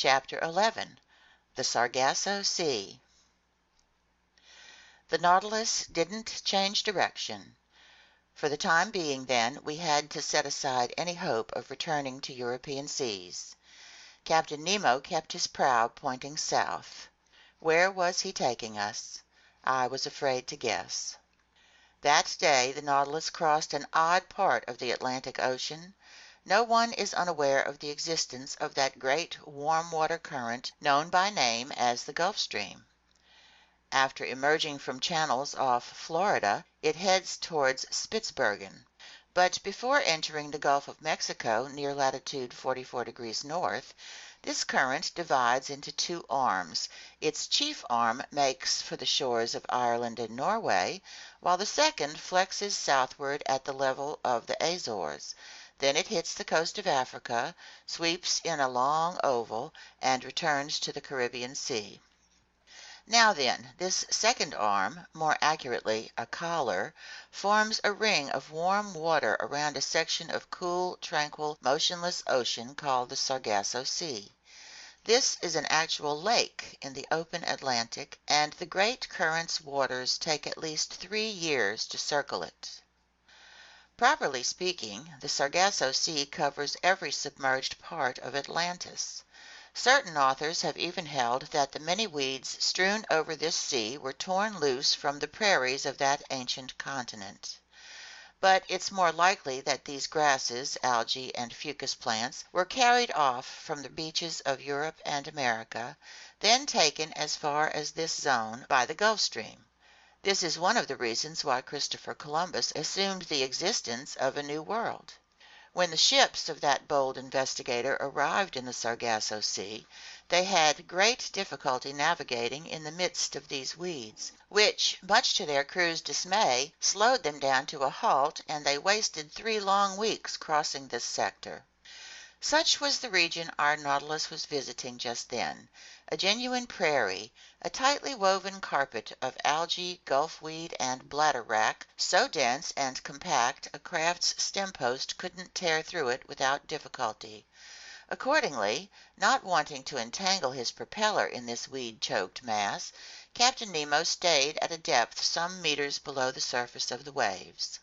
Chapter 11. The Sargasso Sea. The Nautilus didn't change direction. For the time being, then, we had to set aside any hope of returning to European seas. Captain Nemo kept his prow pointing south. Where was he taking us? I was afraid to guess. That day the Nautilus crossed an odd part of the Atlantic Ocean. No one is unaware of the existence of that great warm water current known by name as the Gulf Stream. After emerging from channels off Florida, it heads towards Spitzbergen. But before entering the Gulf of Mexico near latitude 44 degrees north, this current divides into two arms. Its chief arm makes for the shores of Ireland and Norway, while the second flexes southward at the level of the Azores. Then it hits the coast of Africa, sweeps in a long oval, and returns to the Caribbean Sea. Now then, this second arm, more accurately a collar, forms a ring of warm water around a section of cool, tranquil, motionless ocean called the Sargasso Sea. This is an actual lake in the open Atlantic, and the great current's waters take at least 3 years to circle it. Properly speaking, the Sargasso Sea covers every submerged part of Atlantis. Certain authors have even held that the many weeds strewn over this sea were torn loose from the prairies of that ancient continent. But it's more likely that these grasses, algae, and fucus plants were carried off from the beaches of Europe and America, then taken as far as this zone by the Gulf Stream. This is one of the reasons why Christopher Columbus assumed the existence of a new world. When the ships of that bold investigator arrived in the Sargasso Sea, they had great difficulty navigating in the midst of these weeds, which, much to their crew's dismay, slowed them down to a halt, and they wasted 3 long weeks crossing this sector. Such was the region our Nautilus was visiting just then, a genuine prairie, a tightly woven carpet of algae, gulfweed, and bladderwrack, so dense and compact a craft's stem post couldn't tear through it without difficulty. Accordingly, not wanting to entangle his propeller in this weed-choked mass, Captain Nemo stayed at a depth some meters below the surface of the waves.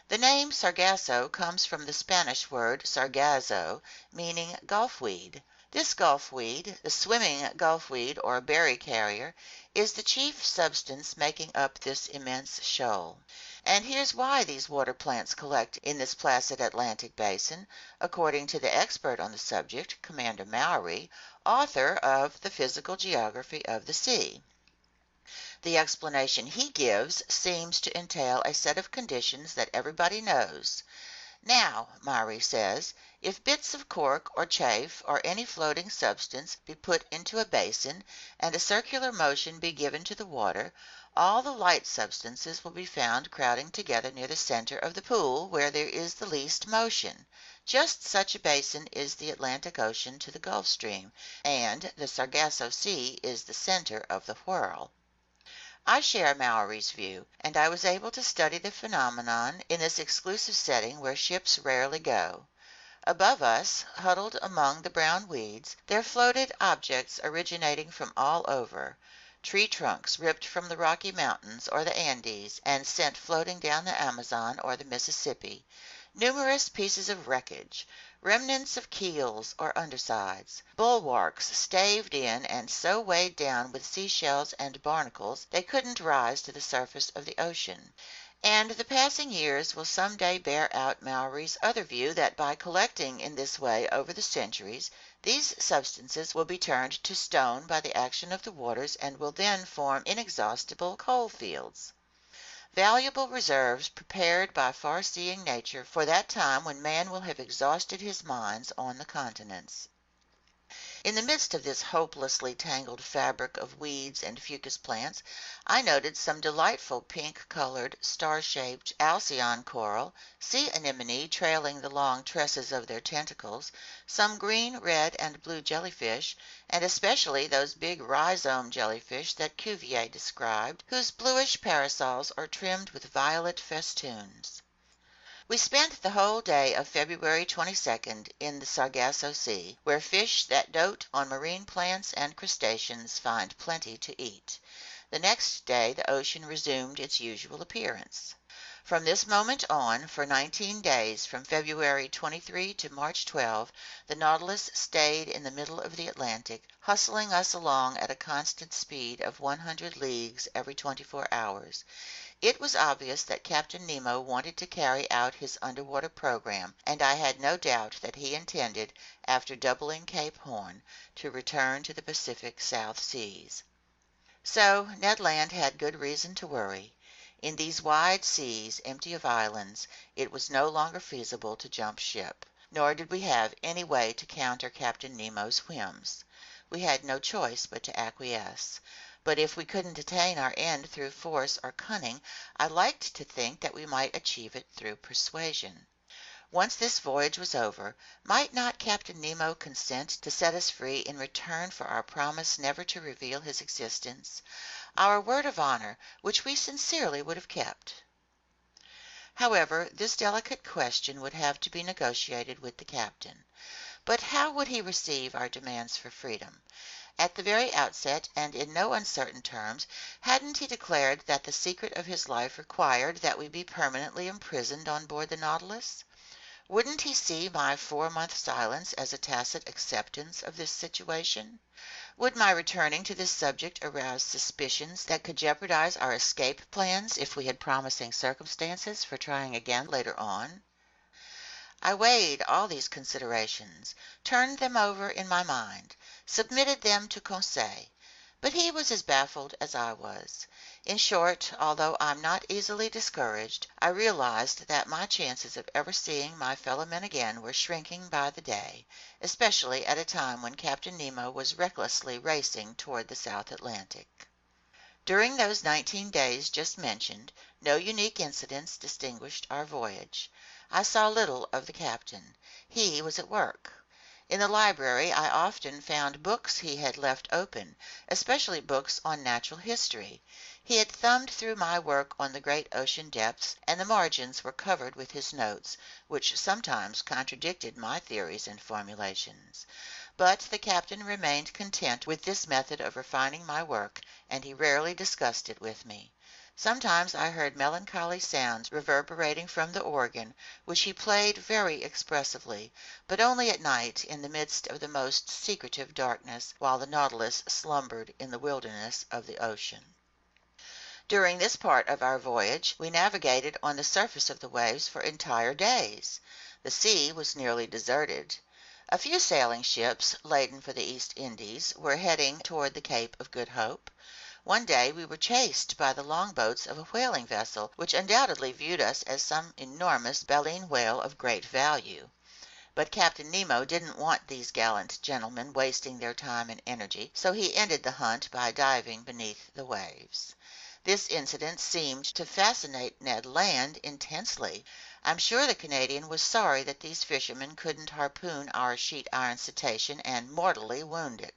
The name Sargasso comes from the Spanish word sargazo, meaning gulfweed. This gulfweed, the swimming gulfweed or berry carrier, is the chief substance making up this immense shoal. And here's why these water plants collect in this placid Atlantic basin, according to the expert on the subject, Commander Maury, author of The Physical Geography of the Sea. The explanation he gives seems to entail a set of conditions that everybody knows. Now, Maury says, if bits of cork or chaff or any floating substance be put into a basin and a circular motion be given to the water, all the light substances will be found crowding together near the center of the pool where there is the least motion. Just such a basin is the Atlantic Ocean to the Gulf Stream, and the Sargasso Sea is the center of the whirl. I share Maury's view, and I was able to study the phenomenon in this exclusive setting where ships rarely go. Above us, huddled among the brown weeds, there floated objects originating from all over. Tree trunks ripped from the Rocky Mountains or the Andes and sent floating down the Amazon or the Mississippi. Numerous pieces of wreckage, remnants of keels or undersides, bulwarks staved in and so weighed down with seashells and barnacles they couldn't rise to the surface of the ocean. And the passing years will some day bear out Maury's other view that by collecting in this way over the centuries, these substances will be turned to stone by the action of the waters and will then form inexhaustible coal fields. Valuable reserves prepared by far-seeing nature for that time when man will have exhausted his mines on the continents. In the midst of this hopelessly tangled fabric of weeds and fucus plants, I noted some delightful pink-colored, star-shaped alcyon coral, sea anemone trailing the long tresses of their tentacles, some green, red, and blue jellyfish, and especially those big rhizome jellyfish that Cuvier described, whose bluish parasols are trimmed with violet festoons. We spent the whole day of February 22nd in the Sargasso Sea, where fish that dote on marine plants and crustaceans find plenty to eat. The next day the ocean resumed its usual appearance. From this moment on, for 19 days, from February 23 to March 12, the Nautilus stayed in the middle of the Atlantic, hustling us along at a constant speed of 100 leagues every 24 hours. It was obvious that Captain Nemo wanted to carry out his underwater program, and I had no doubt that he intended, after doubling Cape Horn, to return to the Pacific South Seas. So Ned Land had good reason to worry. In these wide seas, empty of islands, it was no longer feasible to jump ship, nor did we have any way to counter Captain Nemo's whims. We had no choice but to acquiesce. But if we couldn't attain our end through force or cunning, I liked to think that we might achieve it through persuasion. Once this voyage was over, might not Captain Nemo consent to set us free in return for our promise never to reveal his existence, our word of honor, which we sincerely would have kept? However, this delicate question would have to be negotiated with the captain. But how would he receive our demands for freedom? At the very outset, and in no uncertain terms, hadn't he declared that the secret of his life required that we be permanently imprisoned on board the Nautilus? Wouldn't he see my 4-month silence as a tacit acceptance of this situation? Would my returning to this subject arouse suspicions that could jeopardize our escape plans if we had promising circumstances for trying again later on? I weighed all these considerations, turned them over in my mind, submitted them to Conseil, but he was as baffled as I was. In short, although I'm not easily discouraged, I realized that my chances of ever seeing my fellow men again were shrinking by the day, especially at a time when Captain Nemo was recklessly racing toward the South Atlantic. During those 19 days just mentioned, no unique incidents distinguished our voyage. I saw little of the captain. He was at work. In the library I often found books he had left open, especially books on natural history. He had thumbed through my work on the great ocean depths, and the margins were covered with his notes, which sometimes contradicted my theories and formulations. But the captain remained content with this method of refining my work, and he rarely discussed it with me. Sometimes I heard melancholy sounds reverberating from the organ, which he played very expressively, but only at night in the midst of the most secretive darkness, while the Nautilus slumbered in the wilderness of the ocean. During this part of our voyage we navigated on the surface of the waves for entire days. The sea was nearly deserted. A few sailing ships, laden for the East Indies, were heading toward the Cape of Good Hope. One day we were chased by the longboats of a whaling vessel, which undoubtedly viewed us as some enormous baleen whale of great value. But Captain Nemo didn't want these gallant gentlemen wasting their time and energy, so he ended the hunt by diving beneath the waves. This incident seemed to fascinate Ned Land intensely. I'm sure the Canadian was sorry that these fishermen couldn't harpoon our sheet iron cetacean and mortally wound it.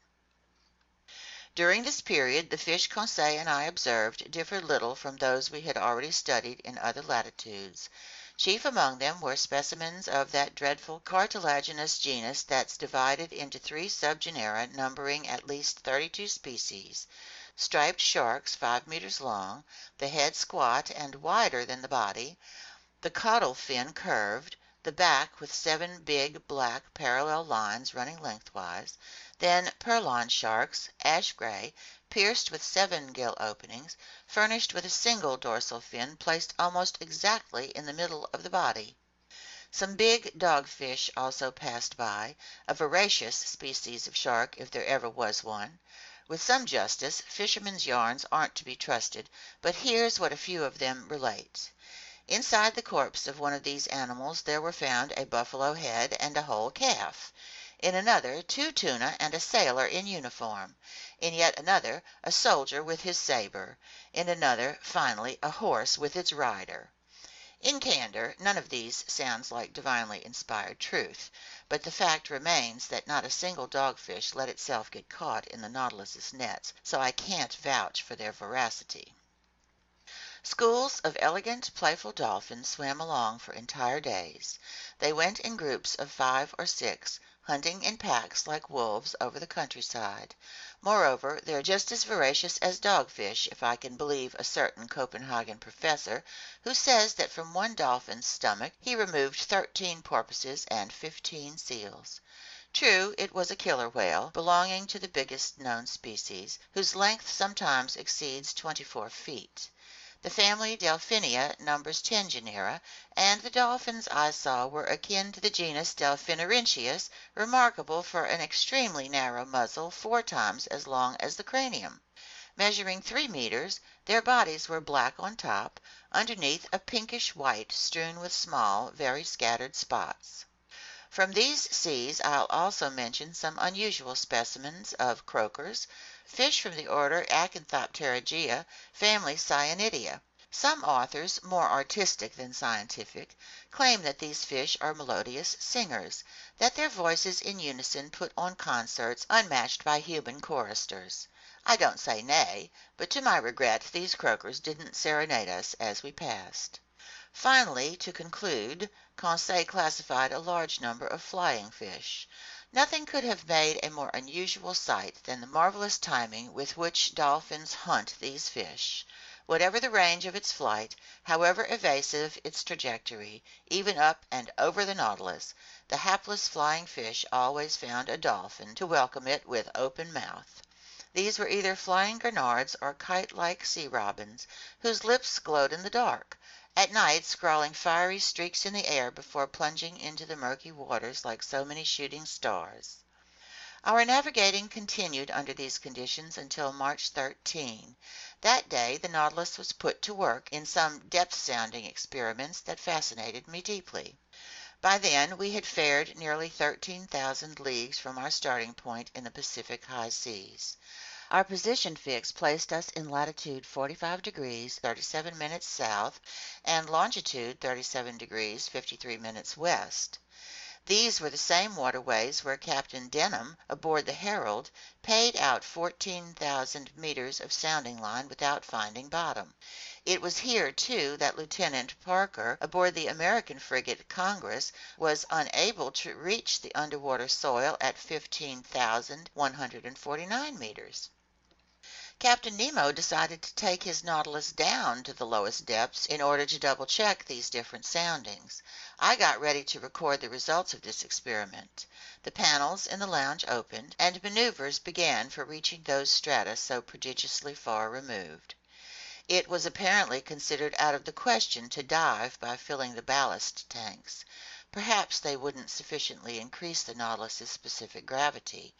During this period the fish Conseil and I observed differed little from those we had already studied in other latitudes. Chief among them were specimens of that dreadful cartilaginous genus that's divided into 3 subgenera numbering at least 32 species: striped sharks 5 meters long, the head squat and wider than the body, the caudal fin curved, the back with 7 big black parallel lines running lengthwise, then purlawn sharks, ash gray, pierced with 7 gill openings, furnished with a single dorsal fin placed almost exactly in the middle of the body. Some big dogfish also passed by, a voracious species of shark if there ever was one. With some justice, fishermen's yarns aren't to be trusted, but here's what a few of them relate. Inside the corpse of one of these animals there were found a buffalo head and a whole calf. In another, 2 tuna and a sailor in uniform. In yet another, a soldier with his saber. In another, finally, a horse with its rider. In candor, none of these sounds like divinely inspired truth, but the fact remains that not a single dogfish let itself get caught in the Nautilus's nets, so I can't vouch for their veracity. Schools of elegant, playful dolphins swam along for entire days. They went in groups of 5 or 6, hunting in packs like wolves over the countryside. Moreover, they are just as voracious as dogfish, if I can believe a certain Copenhagen professor, who says that from one dolphin's stomach he removed 13 porpoises and 15 seals. True, it was a killer whale, belonging to the biggest known species, whose length sometimes exceeds 24 feet. The family Delphinia numbers 10 genera, and the dolphins I saw were akin to the genus Delphinarentius, remarkable for an extremely narrow muzzle 4 times as long as the cranium. Measuring 3 meters, their bodies were black on top, underneath a pinkish white strewn with small, very scattered spots. From these seas I'll also mention some unusual specimens of croakers, fish from the order Acanthopterygea, family Cyanidea. Some authors, more artistic than scientific, claim that these fish are melodious singers, that their voices in unison put on concerts unmatched by human choristers. I don't say nay, but to my regret these croakers didn't serenade us as we passed. Finally, to conclude, Conseil classified a large number of flying fish. Nothing could have made a more unusual sight than the marvelous timing with which dolphins hunt these fish. Whatever the range of its flight, however evasive its trajectory, even up and over the Nautilus, the hapless flying fish always found a dolphin to welcome it with open mouth. These were either flying gurnards or kite-like sea robins, whose lips glowed in the dark, at night scrawling fiery streaks in the air before plunging into the murky waters like so many shooting stars. Our navigating continued under these conditions until March 13. That day the Nautilus was put to work in some depth-sounding experiments that fascinated me deeply. By then we had fared nearly 13,000 leagues from our starting point in the Pacific high seas. Our position fix placed us in latitude 45 degrees 37 minutes south and longitude 37 degrees 53 minutes west. These were the same waterways where Captain Denham, aboard the Herald, paid out 14,000 meters of sounding line without finding bottom. It was here, too, that Lieutenant Parker, aboard the American frigate Congress, was unable to reach the underwater soil at 15,149 meters. Captain Nemo decided to take his Nautilus down to the lowest depths in order to double-check these different soundings. I got ready to record the results of this experiment. The panels in the lounge opened, and maneuvers began for reaching those strata so prodigiously far removed. It was apparently considered out of the question to dive by filling the ballast tanks. Perhaps they wouldn't sufficiently increase the Nautilus's specific gravity.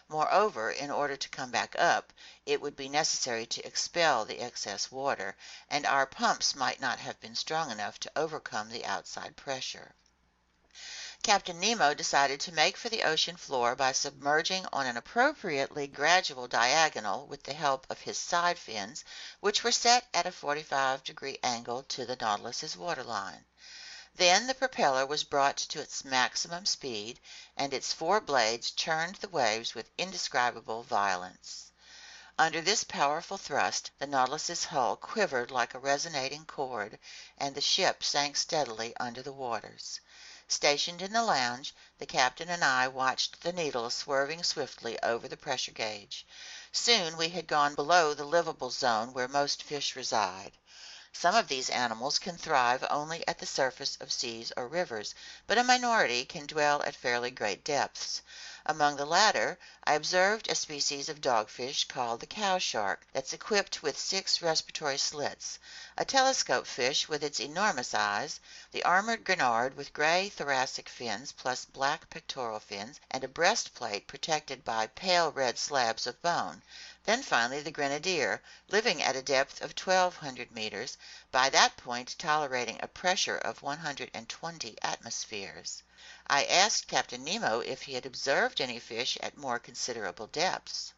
Moreover, in order to come back up, it would be necessary to expel the excess water, and our pumps might not have been strong enough to overcome the outside pressure. Captain Nemo decided to make for the ocean floor by submerging on an appropriately gradual diagonal with the help of his side fins, which were set at a 45-degree angle to the Nautilus's waterline. Then the propeller was brought to its maximum speed, and its 4 blades churned the waves with indescribable violence. Under this powerful thrust, the Nautilus's hull quivered like a resonating cord, and the ship sank steadily under the waters. Stationed in the lounge, the captain and I watched the needle swerving swiftly over the pressure gauge. Soon we had gone below the livable zone where most fish reside. Some of these animals can thrive only at the surface of seas or rivers, but a minority can dwell at fairly great depths. Among the latter, I observed a species of dogfish called the cow shark that's equipped with 6 respiratory slits, a telescope fish with its enormous eyes, the armored gurnard with gray thoracic fins plus black pectoral fins, and a breastplate protected by pale red slabs of bone. Then finally the grenadier, living at a depth of 1,200 meters, by that point tolerating a pressure of 120 atmospheres. I asked Captain Nemo if he had observed any fish at more considerable depths.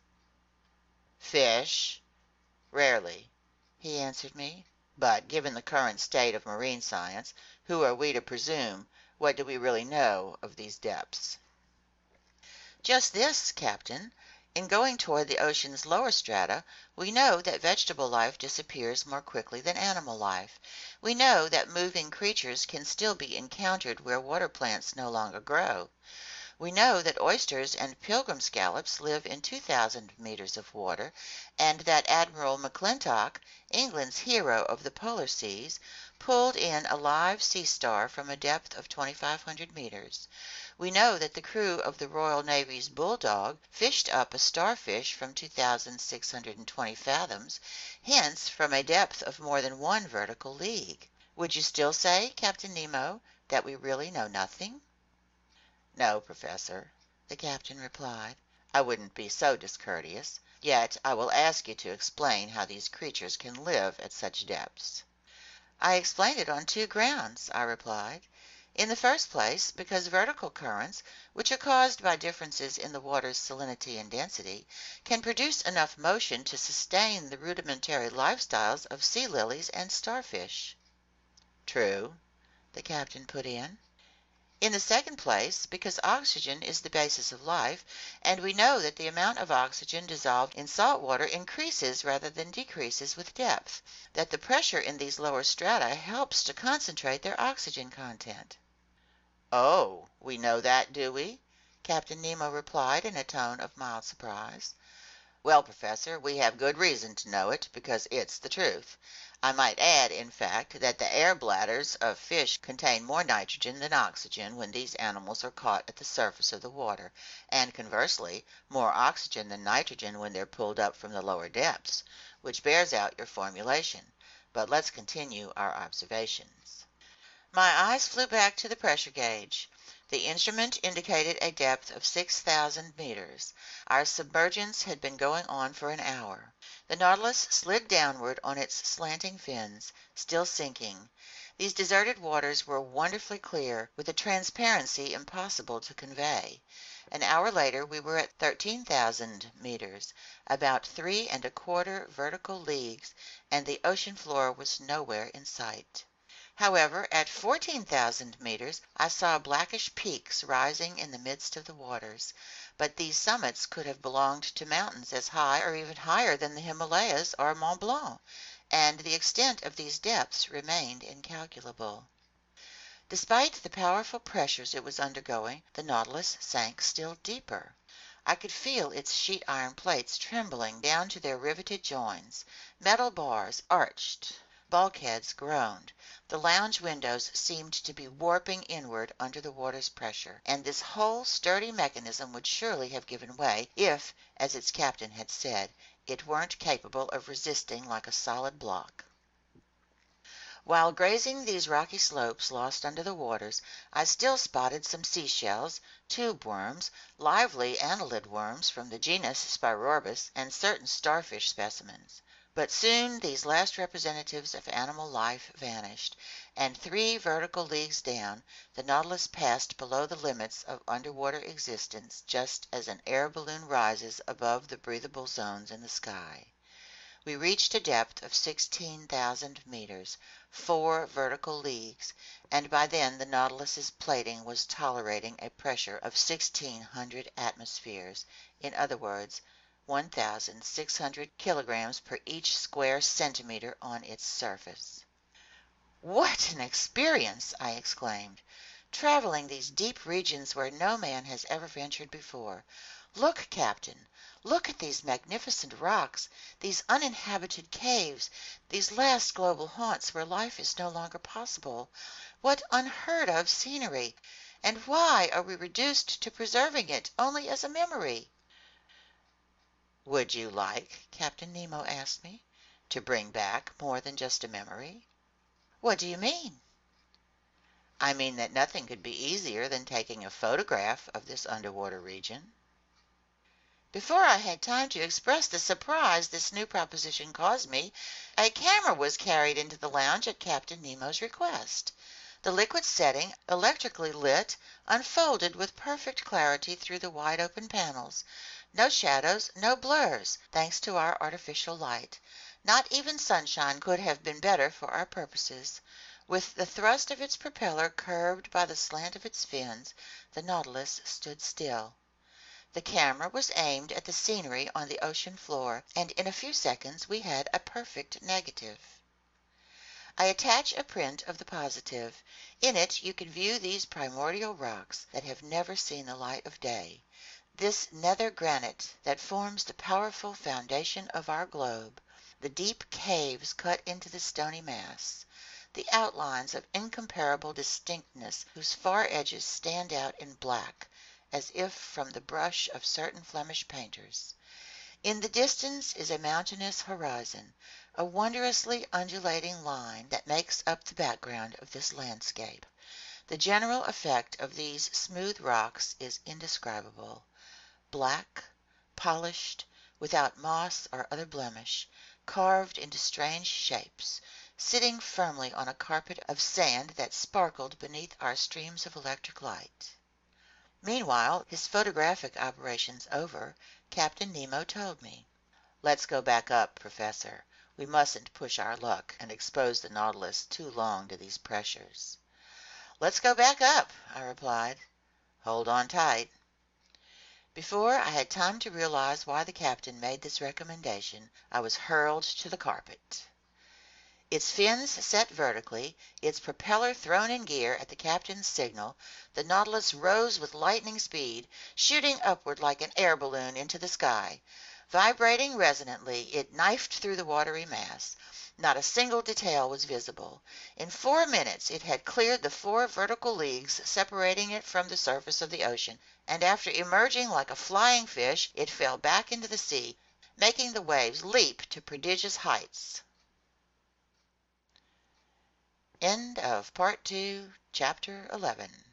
Fish? Rarely, he answered me. But given the current state of marine science, who are we to presume? What do we really know of these depths? Just this, Captain. In going toward the ocean's lower strata, we know that vegetable life disappears more quickly than animal life. We know that moving creatures can still be encountered where water plants no longer grow. We know that oysters and pilgrim scallops live in 2,000 meters of water, and that Admiral McClintock, England's hero of the polar seas, pulled in a live sea star from a depth of 2,500 meters. We know that the crew of the Royal Navy's Bulldog fished up a starfish from 2,620 fathoms, hence from a depth of more than 1 vertical league. Would you still say, Captain Nemo, that we really know nothing? No, Professor, the captain replied. I wouldn't be so discourteous. Yet I will ask you to explain how these creatures can live at such depths. I explain it on 2 grounds, I replied. In the first place, because vertical currents, which are caused by differences in the water's salinity and density, can produce enough motion to sustain the rudimentary lifestyles of sea lilies and starfish. True, the captain put in. In the second place, because oxygen is the basis of life, and we know that the amount of oxygen dissolved in salt water increases rather than decreases with depth, that the pressure in these lower strata helps to concentrate their oxygen content. Oh, we know that, do we? Captain Nemo replied in a tone of mild surprise. Well, Professor, we have good reason to know it, because it's the truth. I might add, in fact, that the air bladders of fish contain more nitrogen than oxygen when these animals are caught at the surface of the water, and conversely, more oxygen than nitrogen when they're pulled up from the lower depths, which bears out your formulation. But let's continue our observations. My eyes flew back to the pressure gauge. The instrument indicated a depth of 6,000 meters. Our submergence had been going on for an hour. The Nautilus slid downward on its slanting fins, still sinking. These deserted waters were wonderfully clear, with a transparency impossible to convey. An hour later we were at 13,000 meters, about 3¼ vertical leagues, and the ocean floor was nowhere in sight. However, at 14,000 meters I saw blackish peaks rising in the midst of the waters, but these summits could have belonged to mountains as high or even higher than the Himalayas or Mont Blanc, and the extent of these depths remained incalculable. Despite the powerful pressures it was undergoing, the Nautilus sank still deeper. I could feel its sheet iron plates trembling down to their riveted joins. Metal bars arched. Bulkheads groaned. The lounge windows seemed to be warping inward under the water's pressure, and this whole sturdy mechanism would surely have given way if, as its captain had said, it weren't capable of resisting like a solid block. While grazing these rocky slopes lost under the waters, I still spotted some seashells, tube worms, lively annelid worms from the genus Spirorbis, and certain starfish specimens. But soon these last representatives of animal life vanished, and 3 vertical leagues down, the Nautilus passed below the limits of underwater existence just as an air balloon rises above the breathable zones in the sky. We reached a depth of 16,000 meters, 4 vertical leagues, and by then the Nautilus's plating was tolerating a pressure of 1,600 atmospheres, in other words, 1,600 kilograms per each square centimeter on its surface. What an experience! I exclaimed. Traveling these deep regions where no man has ever ventured before. Look, Captain! Look at these magnificent rocks, these uninhabited caves, these last global haunts where life is no longer possible. What unheard of scenery! And why are we reduced to preserving it only as a memory? Would you like, Captain Nemo asked me, to bring back more than just a memory? What do you mean? I mean that nothing could be easier than taking a photograph of this underwater region. Before I had time to express the surprise this new proposition caused me, a camera was carried into the lounge at Captain Nemo's request. The liquid setting, electrically lit, unfolded with perfect clarity through the wide-open panels. No shadows, no blurs, thanks to our artificial light. Not even sunshine could have been better for our purposes. With the thrust of its propeller curbed by the slant of its fins, the Nautilus stood still. The camera was aimed at the scenery on the ocean floor, and in a few seconds we had a perfect negative. I attach a print of the positive. In it you can view these primordial rocks that have never seen the light of day, this nether granite that forms the powerful foundation of our globe, the deep caves cut into the stony mass, the outlines of incomparable distinctness whose far edges stand out in black, as if from the brush of certain Flemish painters. In the distance is a mountainous horizon, a wondrously undulating line that makes up the background of this landscape. The general effect of these smooth rocks is indescribable. Black, polished, without moss or other blemish, carved into strange shapes, sitting firmly on a carpet of sand that sparkled beneath our streams of electric light. Meanwhile, his photographic operations over, Captain Nemo told me, "Let's go back up, Professor. We mustn't push our luck and expose the Nautilus too long to these pressures." "Let's go back up," I replied. "Hold on tight." Before I had time to realize why the captain made this recommendation, I was hurled to the carpet. Its fins set vertically, its propeller thrown in gear at the captain's signal, the Nautilus rose with lightning speed, shooting upward like an air balloon into the sky. Vibrating resonantly, it knifed through the watery mass. Not a single detail was visible. In 4 minutes it had cleared the 4 vertical leagues separating it from the surface of the ocean, and after emerging like a flying fish, it fell back into the sea, making the waves leap to prodigious heights. End of Part 2, Chapter 11.